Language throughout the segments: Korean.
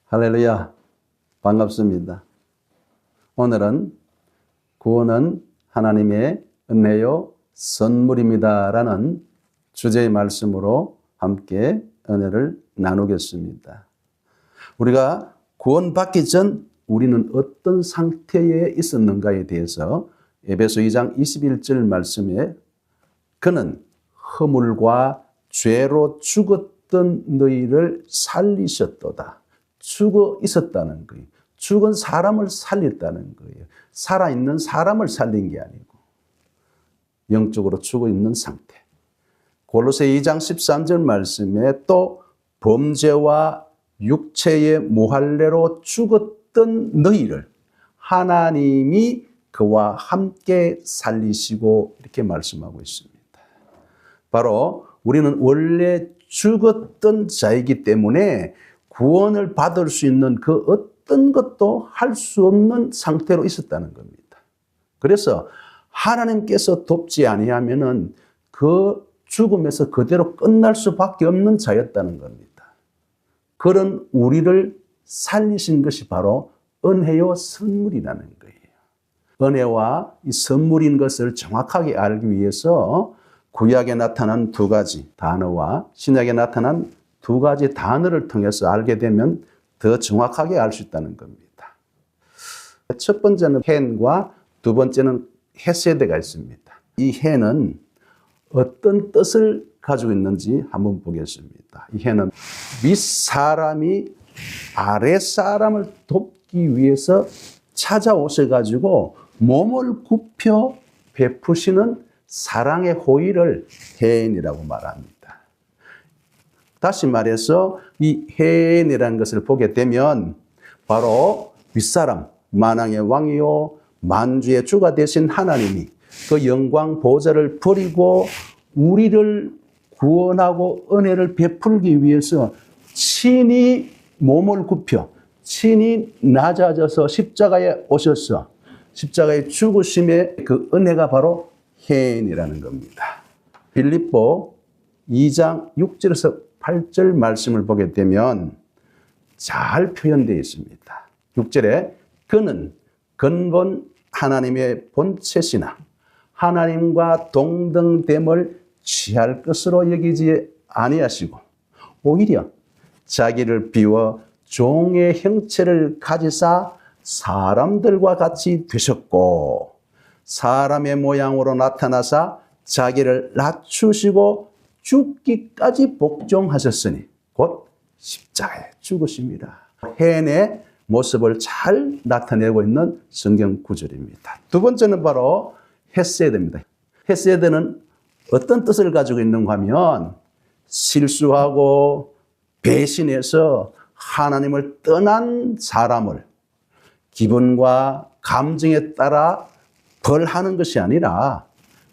할렐루야, 반갑습니다. 오늘은 구원은 하나님의 은혜요 선물입니다 라는 주제의 말씀으로 함께 은혜를 나누겠습니다. 우리가 구원받기 전 우리는 어떤 상태에 있었는가에 대해서 에베소 2장 21절 말씀에 그는 허물과 죄로 죽었던 너희를 살리셨도다. 죽어 있었다는 거예요. 죽은 사람을 살렸다는 거예요. 살아있는 사람을 살린 게 아니고 영적으로 죽어 있는 상태. 골로새 2장 13절 말씀에 또 범죄와 육체의 모할례로 죽었던 너희를 하나님이 그와 함께 살리시고 이렇게 말씀하고 있습니다. 바로 우리는 원래 죽었던 자이기 때문에 구원을 받을 수 있는 그 어떤 것도 할 수 없는 상태로 있었다는 겁니다. 그래서 하나님께서 돕지 아니하면은 그 죽음에서 그대로 끝날 수밖에 없는 자였다는 겁니다. 그런 우리를 살리신 것이 바로 은혜요 선물이라는 거예요. 은혜와 이 선물인 것을 정확하게 알기 위해서 구약에 나타난 두 가지 단어와 신약에 나타난 두 가지 단어를 통해서 알게 되면 더 정확하게 알 수 있다는 겁니다. 첫 번째는 헨과 두 번째는 헤세드가 있습니다. 이 헨은 어떤 뜻을 가지고 있는지 한번 보겠습니다. 이 헨은 윗사람이 아랫사람을 돕기 위해서 찾아오셔가지고 몸을 굽혀 베푸시는 사랑의 호의를 헨이라고 말합니다. 다시 말해서 이 헨이라는 것을 보게 되면 바로 윗사람, 만왕의 왕이요 만주의 주가 되신 하나님이 그 영광 보좌를 버리고 우리를 구원하고 은혜를 베풀기 위해서 친히 몸을 굽혀 친히 낮아져서 십자가에 오셔서 십자가의 죽으심의 그 은혜가 바로 헨이라는 겁니다. 빌립보 2장 6절에서 8절 말씀을 보게 되면 잘 표현되어 있습니다. 6절에 그는 근본 하나님의 본체시나 하나님과 동등됨을 취할 것으로 여기지 아니하시고 오히려 자기를 비워 종의 형체를 가지사 사람들과 같이 되셨고 사람의 모양으로 나타나사 자기를 낮추시고 죽기까지 복종하셨으니 곧 십자가에 죽으십니다. 헨의 모습을 잘 나타내고 있는 성경 구절입니다. 두 번째는 바로 헤세드입니다. 헤세드는 어떤 뜻을 가지고 있는가 하면 실수하고 배신해서 하나님을 떠난 사람을 기분과 감정에 따라 벌하는 것이 아니라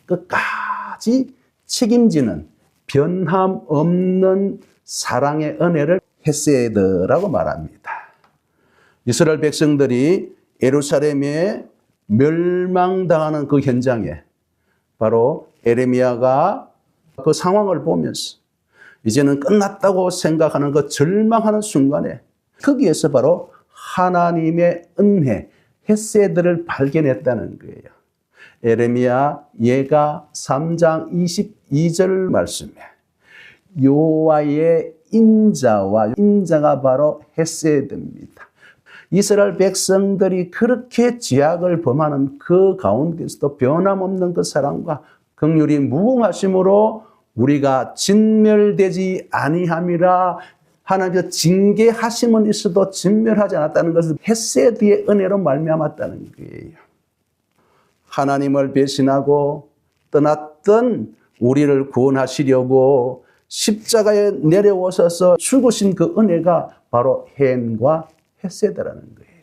끝까지 책임지는 변함없는 사랑의 은혜를 헤세드라고 말합니다. 이스라엘 백성들이 예루살렘에 멸망당하는 그 현장에 바로 에레미야가 그 상황을 보면서 이제는 끝났다고 생각하는 그 절망하는 순간에 거기에서 바로 하나님의 은혜, 헤세드를 발견했다는 거예요. 에레미야 예가 3장 22절 말씀에 여호와의 인자가 바로 헤세드입니다. 이스라엘 백성들이 그렇게 죄악을 범하는 그 가운데서도 변함없는 그 사랑과 긍휼이 무궁하심으로 우리가 진멸되지 아니함이라 하나님께서 징계하심은 있어도 진멸하지 않았다는 것을 헤세드의 은혜로 말미암았다는 거예요. 하나님을 배신하고 떠났던 우리를 구원하시려고 십자가에 내려오셔서 죽으신 그 은혜가 바로 헨과 헤세드라는 거예요.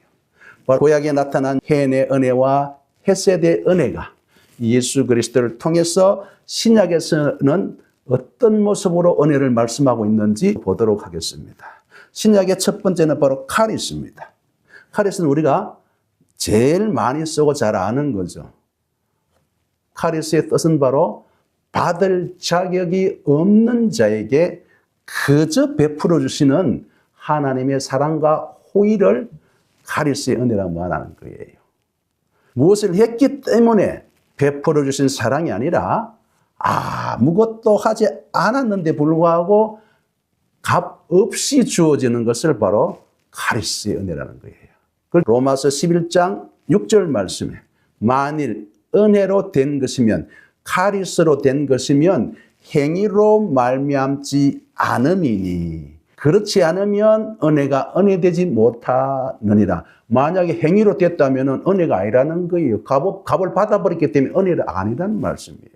바로 구약에 나타난 헨의 은혜와 헤세드의 은혜가 예수 그리스도를 통해서 신약에서는 어떤 모습으로 은혜를 말씀하고 있는지 보도록 하겠습니다. 신약의 첫 번째는 바로 카리스입니다. 카리스는 우리가 제일 많이 쓰고 잘 아는 거죠. 카리스의 뜻은 바로 받을 자격이 없는 자에게 그저 베풀어 주시는 하나님의 사랑과 호의를 카리스의 은혜라고 말하는 거예요. 무엇을 했기 때문에 베풀어 주신 사랑이 아니라 아무것도 하지 않았는데 불구하고 값 없이 주어지는 것을 바로 카리스의 은혜라는 거예요. 그 로마서 11장 6절 말씀에 만일 은혜로 된 것이면 카리스로 된 것이면 행위로 말미암지 않음이니 그렇지 않으면 은혜가 은혜되지 못하느니라. 만약에 행위로 됐다면 은혜가 아니라는 거예요. 값을 받아버렸기 때문에 은혜가 아니라는 말씀이에요.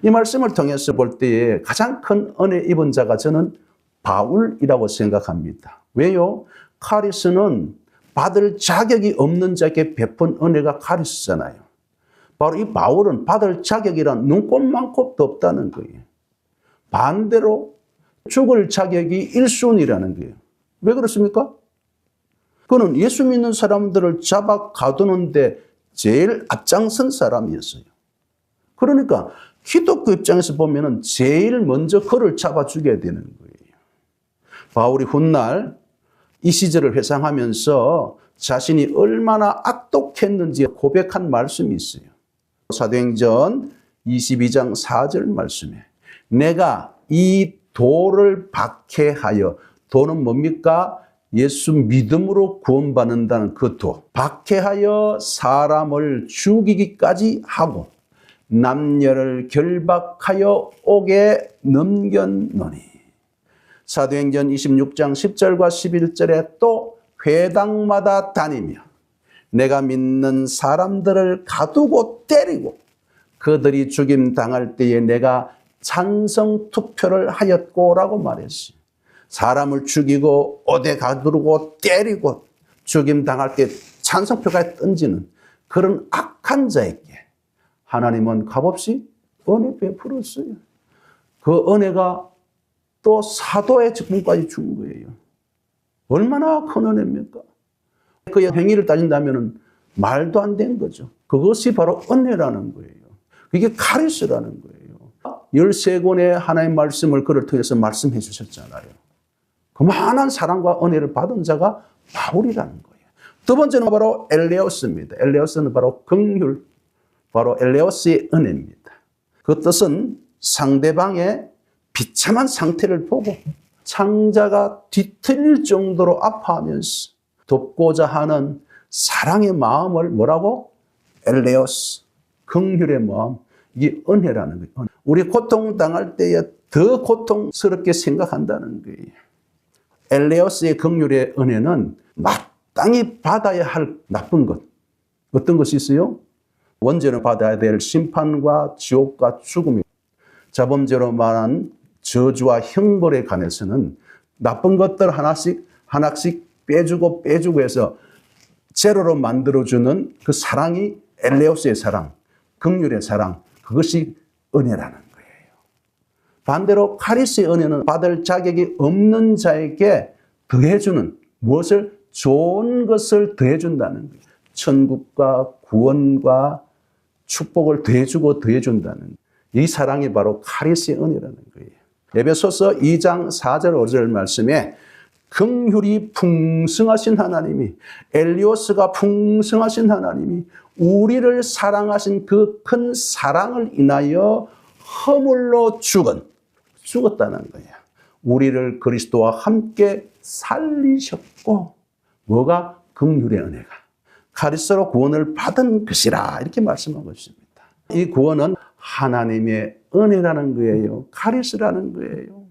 이 말씀을 통해서 볼 때에 가장 큰 은혜 입은 자가 저는 바울이라고 생각합니다. 왜요? 카리스는 받을 자격이 없는 자에게 베푼 은혜가 카리스잖아요. 바로 이 바울은 받을 자격이란 눈꼽만큼도 없다는 거예요. 반대로 죽을 자격이 1순위라는 거예요. 왜 그렇습니까? 그는 예수 믿는 사람들을 잡아 가두는데 제일 앞장선 사람이었어요. 그러니까 기독교 입장에서 보면 제일 먼저 그를 잡아 죽여야 되는 거예요. 바울이 훗날 이 시절을 회상하면서 자신이 얼마나 악독했는지 고백한 말씀이 있어요. 사도행전 22장 4절 말씀에 내가 이 도를 박해하여, 도는 뭡니까? 예수 믿음으로 구원받는다는 그 도. 박해하여 사람을 죽이기까지 하고 남녀를 결박하여 옥에 넘겼노니. 사도행전 26장 10절과 11절에 또 회당마다 다니며 내가 믿는 사람들을 가두고 때리고 그들이 죽임 당할 때에 내가 찬성 투표를 하였고라고 말했어요. 사람을 죽이고 어디 가두고 때리고 죽임 당할 때 찬성표가 던지는 그런 악한 자에게 하나님은 값없이 은혜 베풀었어요. 그 은혜가 또 사도의 직분까지 준 거예요. 얼마나 큰 은혜입니까? 그의 행위를 따진다면 말도 안 된 거죠. 그것이 바로 은혜라는 거예요. 그게 카리스라는 거예요. 13권의 하나님의 말씀을 그를 통해서 말씀해 주셨잖아요. 그만한 사랑과 은혜를 받은 자가 바울이라는 거예요. 두 번째는 바로 엘레오스입니다. 엘레오스는 바로 긍휼, 바로 엘레오스의 은혜입니다. 그 뜻은 상대방의 비참한 상태를 보고 창자가 뒤틀릴 정도로 아파하면서 돕고자 하는 사랑의 마음을 뭐라고? 엘레오스, 긍휼의 마음. 이게 은혜라는 거예요. 우리 고통당할 때에 더 고통스럽게 생각한다는 거예요. 엘레오스의 긍휼의 은혜는 마땅히 받아야 할 나쁜 것. 어떤 것이 있어요? 원죄로 받아야 될 심판과 지옥과 죽음이. 자범죄로 말한 저주와 형벌에 관해서는 나쁜 것들 하나씩 빼주고 해서 제로로 만들어주는 그 사랑이 엘레오스의 사랑, 긍휼의 사랑, 그것이 은혜라는 거예요. 반대로 카리스의 은혜는 받을 자격이 없는 자에게 더해주는, 무엇을? 좋은 것을 더해준다는 거예요. 천국과 구원과 축복을 더해준다는 거예요. 이 사랑이 바로 카리스의 은혜라는 거예요. 에베소서 2장 4절 5절 말씀에 긍휼이 풍성하신 하나님이, 엘리오스가 풍성하신 하나님이 우리를 사랑하신 그 큰 사랑을 인하여 허물로 죽었다는 거예요. 우리를 그리스도와 함께 살리셨고, 뭐가? 긍휼의 은혜가 카리스로 구원을 받은 것이라, 이렇게 말씀하고 있습니다. 이 구원은 하나님의 은혜라는 거예요. 카리스라는 거예요.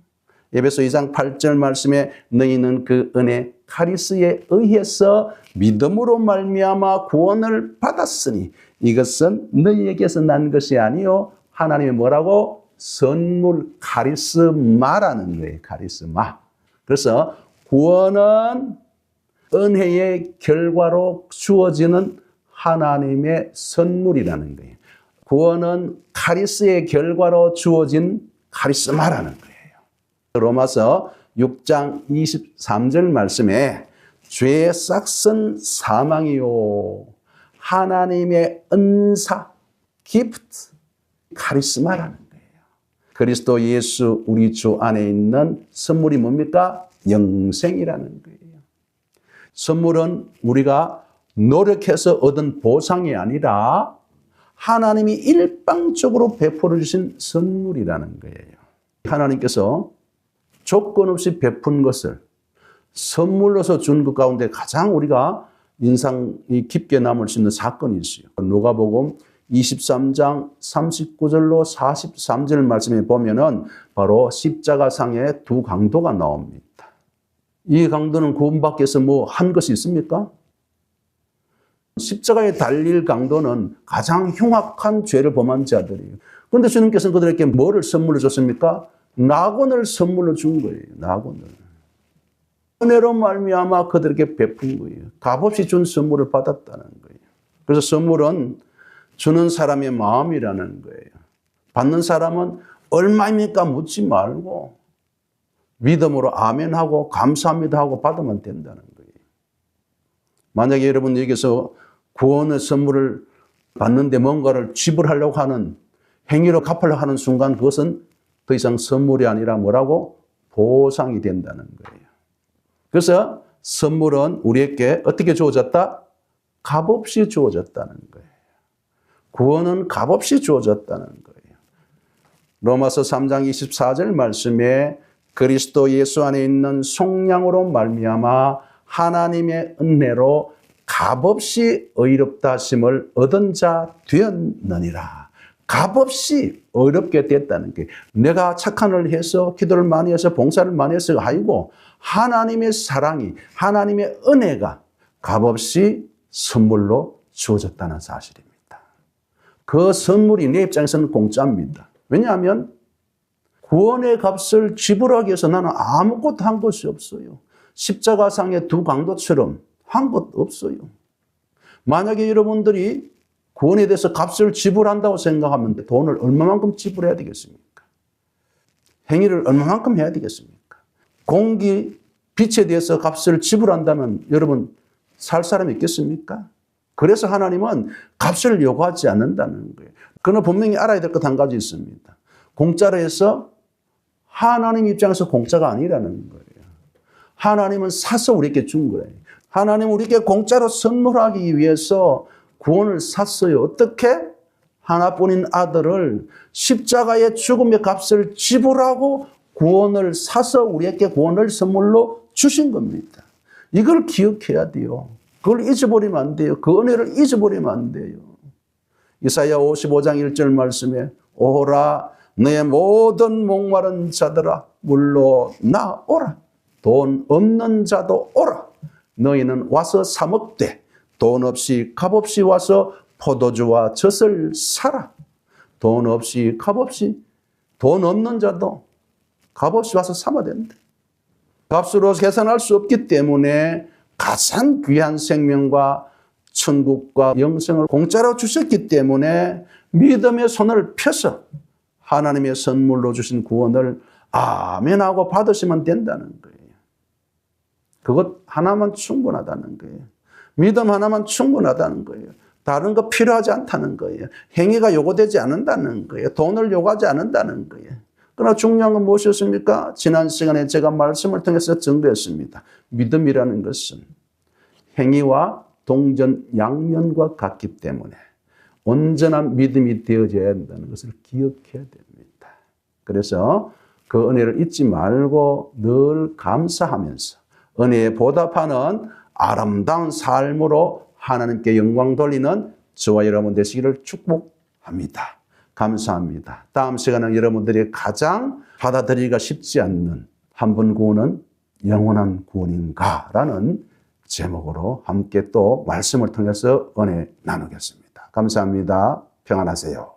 에베소 2장 8절 말씀에 너희는 그 은혜 카리스에 의해서 믿음으로 말미암아 구원을 받았으니 이것은 너희에게서 난 것이 아니요 하나님의 뭐라고? 선물, 카리스마라는 거예요. 카리스마. 그래서 구원은 은혜의 결과로 주어지는 하나님의 선물이라는 거예요. 구원은 카리스의 결과로 주어진 카리스마라는 거예요. 로마서 6장 23절 말씀에 죄의 싹은 사망이요 하나님의 은사, 기프트, 카리스마라는 거예요. 그리스도 예수 우리 주 안에 있는 선물이 뭡니까? 영생이라는 거예요. 선물은 우리가 노력해서 얻은 보상이 아니라 하나님이 일방적으로 베풀어 주신 선물이라는 거예요. 하나님께서 조건 없이 베푼 것을 선물로서 준 것 가운데 가장 우리가 인상이 깊게 남을 수 있는 사건이 있어요. 누가복음 23장 39절로 43절 말씀에 보면은 바로 십자가상의 두 강도가 나옵니다. 이 강도는 구원받기 위해서 뭐 한 것이 있습니까? 십자가에 달릴 강도는 가장 흉악한 죄를 범한 자들이에요. 그런데 주님께서는 그들에게 뭐를 선물로 줬습니까? 낙원을 선물로 준 거예요. 낙원을. 은혜로 말미암아 그들에게 베푼 거예요. 값없이 준 선물을 받았다는 거예요. 그래서 선물은 주는 사람의 마음이라는 거예요. 받는 사람은 얼마입니까 묻지 말고 믿음으로 아멘하고 감사합니다 하고 받으면 된다는 거예요. 만약에 여러분 여기서 구원의 선물을 받는데 뭔가를 지불하려고 하는 행위로 갚으려고 하는 순간 그것은 더 이상 선물이 아니라 뭐라고? 보상이 된다는 거예요. 그래서 선물은 우리에게 어떻게 주어졌다? 값없이 주어졌다는 거예요. 구원은 값없이 주어졌다는 거예요. 로마서 3장 24절 말씀에 그리스도 예수 안에 있는 속량으로 말미암아 하나님의 은혜로 값없이 의롭다 하심을 얻은 자 되었느니라. 값없이 어렵게 됐다는 게 내가 착한 일을 해서 기도를 많이 해서 봉사를 많이 해서 아니고 하나님의 사랑이 하나님의 은혜가 값없이 선물로 주어졌다는 사실입니다. 그 선물이 내 입장에서는 공짜입니다. 왜냐하면 구원의 값을 지불하기 위해서 나는 아무것도 한 것이 없어요. 십자가상의 두 강도처럼 한 것 없어요. 만약에 여러분들이 구원에 대해서 값을 지불한다고 생각하면 돈을 얼마만큼 지불해야 되겠습니까? 행위를 얼마만큼 해야 되겠습니까? 공기, 빛에 대해서 값을 지불한다면 여러분 살 사람이 있겠습니까? 그래서 하나님은 값을 요구하지 않는다는 거예요. 그러나 분명히 알아야 될 것 한 가지 있습니다. 공짜로 해서 하나님 입장에서 공짜가 아니라는 거예요. 하나님은 사서 우리에게 준 거예요. 하나님은 우리에게 공짜로 선물하기 위해서 구원을 샀어요. 어떻게? 하나뿐인 아들을 십자가의 죽음의 값을 지불하고 구원을 사서 우리에게 구원을 선물로 주신 겁니다. 이걸 기억해야 돼요. 그걸 잊어버리면 안 돼요. 그 은혜를 잊어버리면 안 돼요. 이사야 55장 1절 말씀에 오라 너의 모든 목마른 자들아 물로 나오라. 돈 없는 자도 오라. 너희는 와서 사 먹되 돈 없이 값없이 와서 포도주와 젖을 사라. 돈 없이 값없이 돈 없는 자도 값없이 와서 사면 된다. 값으로 계산할 수 없기 때문에 가장 귀한 생명과 천국과 영생을 공짜로 주셨기 때문에 믿음의 손을 펴서 하나님의 선물로 주신 구원을 아멘하고 받으시면 된다는 거예요. 그것 하나만 충분하다는 거예요. 믿음 하나만 충분하다는 거예요. 다른 거 필요하지 않다는 거예요. 행위가 요구되지 않는다는 거예요. 돈을 요구하지 않는다는 거예요. 그러나 중요한 건 무엇이었습니까? 지난 시간에 제가 말씀을 통해서 증거했습니다. 믿음이라는 것은 행위와 동전 양면과 같기 때문에 온전한 믿음이 되어져야 한다는 것을 기억해야 됩니다. 그래서 그 은혜를 잊지 말고 늘 감사하면서 은혜에 보답하는 아름다운 삶으로 하나님께 영광 돌리는 저와 여러분 되시기를 축복합니다. 감사합니다. 다음 시간은 여러분들이 가장 받아들이기가 쉽지 않는 한 번 구원은 영원한 구원인가라는 제목으로 함께 또 말씀을 통해서 은혜 나누겠습니다. 감사합니다. 평안하세요.